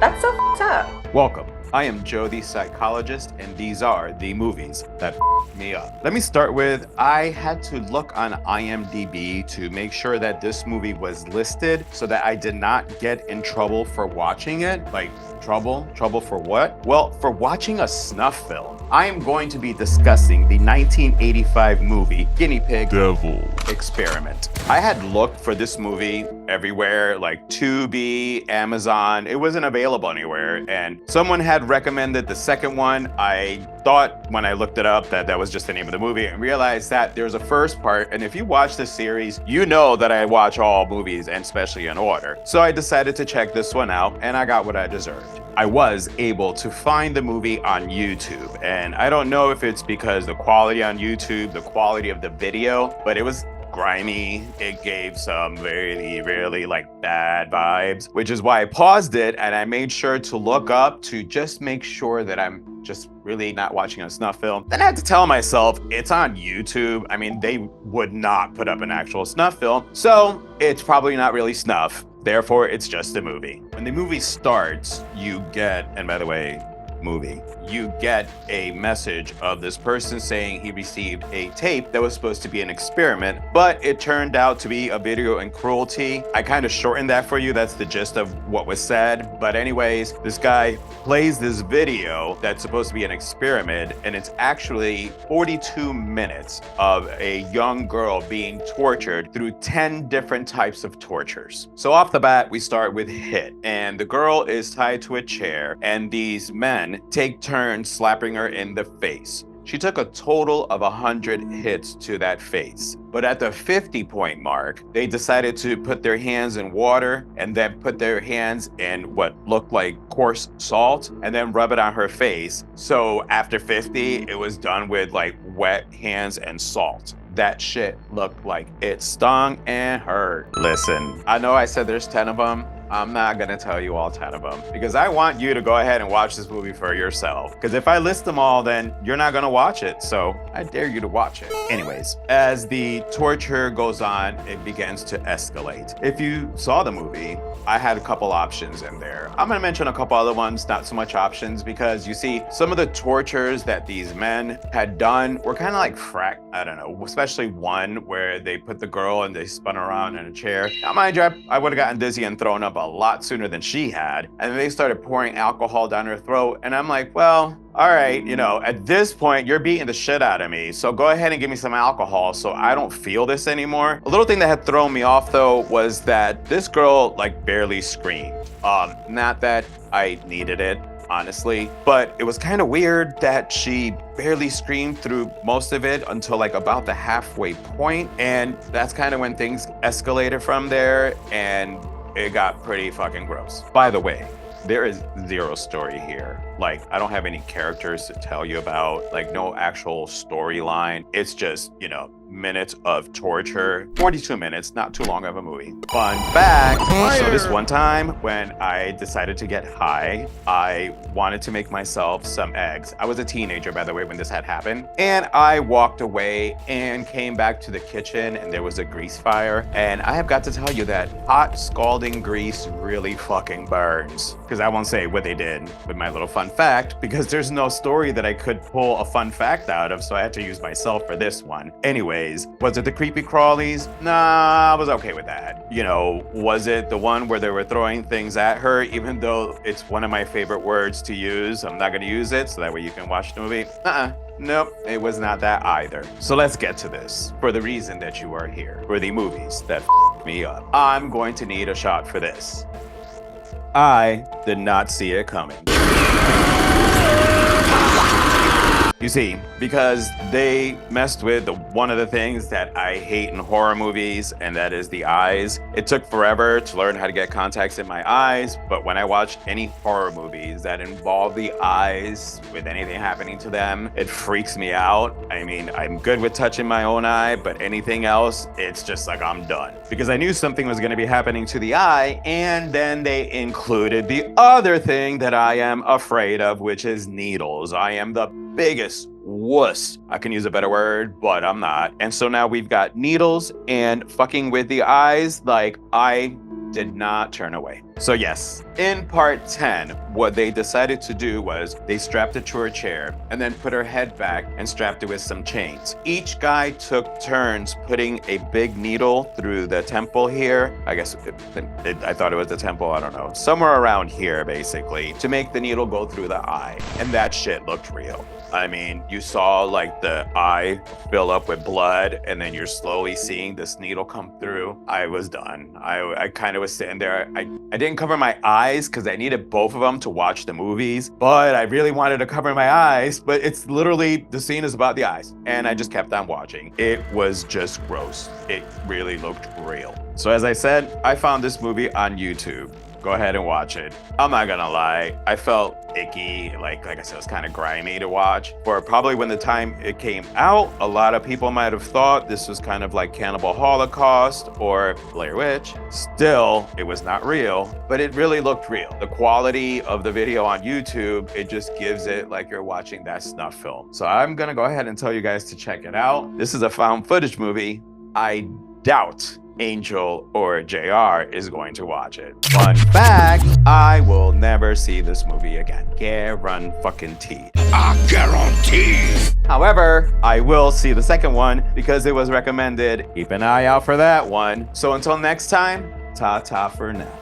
That's so f***ed up. Welcome. I am Joe the Psychologist, and these are the movies that me up. Let me start with, I had to look on IMDb to make sure that this movie was listed so that I did not get in trouble for watching it. Like, trouble? Trouble for what? Well, for watching a snuff film. I am going to be discussing the 1985 movie Guinea Pig Devil Experiment. I had looked for this movie everywhere, like Tubi, Amazon. It wasn't available anywhere, and someone had recommended the second one. I thought when I looked it up that that was just the name of the movie, and realized that there's a first part, and if you watch this series, you know that I watch all movies, and especially in order. So I decided to check this one out, and I got what I deserved. I was able to find the movie on YouTube, and I don't know if it's because the quality on YouTube, the quality of the video, but it was grimy. It gave some really like bad vibes, which is why I paused it and I made sure to look up to just make sure that I'm just really not watching a snuff film. Then I had to tell myself it's on YouTube. I mean, they would not put up an actual snuff film, so it's probably not really snuff. Therefore, it's just a movie. When the movie starts, you get, and by the way, you get a message of this person saying he received a tape that was supposed to be an experiment, but it turned out to be a video and cruelty. I kind of shortened that for you. That's the gist of what was said. But anyways, this guy plays this video that's supposed to be an experiment, and it's actually 42 minutes of a young girl being tortured through 10 different types of tortures. So off the bat, we start with hit, and the girl is tied to a chair, and these men take turns slapping her in the face. She took a total of 100 hits to that face. But at the 50-point mark, they decided to put their hands in water and then put their hands in what looked like coarse salt and then rub it on her face. So after 50, it was done with like wet hands and salt. That shit looked like it stung and hurt. Listen, I know I said there's 10 of them. I'm not gonna tell you all 10 of them because I want you to go ahead and watch this movie for yourself. Because if I list them all, then you're not gonna watch it. So I dare you to watch it. Anyways, as the torture goes on, it begins to escalate. If you saw the movie, I had a couple options in there. I'm gonna mention a couple other ones, not so much options, because you see, some of the tortures that these men had done were kind of like I don't know, especially one where they put the girl and they spun her around in a chair. Now, mind you, I would have gotten dizzy and thrown up a lot sooner than she had. And they started pouring alcohol down her throat. And I'm like, well, all right, you know, at this point, you're beating the shit out of me. So go ahead and give me some alcohol so I don't feel this anymore. A little thing that had thrown me off though was that this girl like barely screamed. Not that I needed it, honestly, but it was kind of weird that she barely screamed through most of it until like about the halfway point. And that's kind of when things escalated from there, and it got pretty fucking gross. By the way, there is zero story here. Like, I don't have any characters to tell you about, like no actual storyline. It's just, you know, minutes of torture. 42 minutes, not too long of a movie. Fun fact, so this one time when I decided to get high, I wanted to make myself some eggs. I was a teenager, by the way, when this had happened. And I walked away and came back to the kitchen and there was a grease fire. And I have got to tell you that hot scalding grease really fucking burns. Because I won't say what they did with my little fun fact, because there's no story that I could pull a fun fact out of, so I had to use myself for this one. Anyways, was it the creepy crawlies? Nah, I was okay with that. You know, was it the one where they were throwing things at her, even though it's one of my favorite words to use? I'm not gonna use it, so that way you can watch the movie. Nope, it was not that either. So let's get to this. For the reason that you are here, for the movies that me up, I'm going to need a shot for this. I did not see it coming. You see, because they messed with one of the things that I hate in horror movies, and that is the eyes. It took forever to learn how to get contacts in my eyes, but when I watch any horror movies that involve the eyes with anything happening to them, it freaks me out. I mean, I'm good with touching my own eye, but anything else, it's just like I'm done. Because I knew something was gonna be happening to the eye, and then they included the other thing that I am afraid of, which is needles. I am the biggest wuss. I can use a better word, but I'm not. And so now we've got needles and fucking with the eyes. Like, I did not turn away. So yes, in part 10, what they decided to do was they strapped it to her chair and then put her head back and strapped it with some chains. Each guy took turns putting a big needle through the temple here. I guess I thought it was the temple, I don't know. Somewhere around here, basically, to make the needle go through the eye. And that shit looked real. I mean, you saw like the eye fill up with blood and then you're slowly seeing this needle come through. I was done. I kind of was sitting there. I didn't cover my eyes because I needed both of them to watch the movies, but I really wanted to cover my eyes. But it's literally, the scene is about the eyes. And I just kept on watching. It was just gross. It really looked real. So as I said, I found this movie on YouTube. Go ahead and watch it. I'm not gonna lie, I felt icky, like I said, it was kind of grimy to watch. For probably when the time it came out, a lot of people might have thought this was kind of like Cannibal Holocaust or Blair Witch. Still, it was not real, but it really looked real. The quality of the video on YouTube, it just gives it like you're watching that snuff film. So I'm gonna go ahead and tell you guys to check it out. This is a found footage movie. I doubt Angel or JR is going to watch it. Fun fact, I will never see this movie again. Guarantee. I guarantee. However, I will see the second one because it was recommended. Keep an eye out for that one. So until next time, ta-ta for now.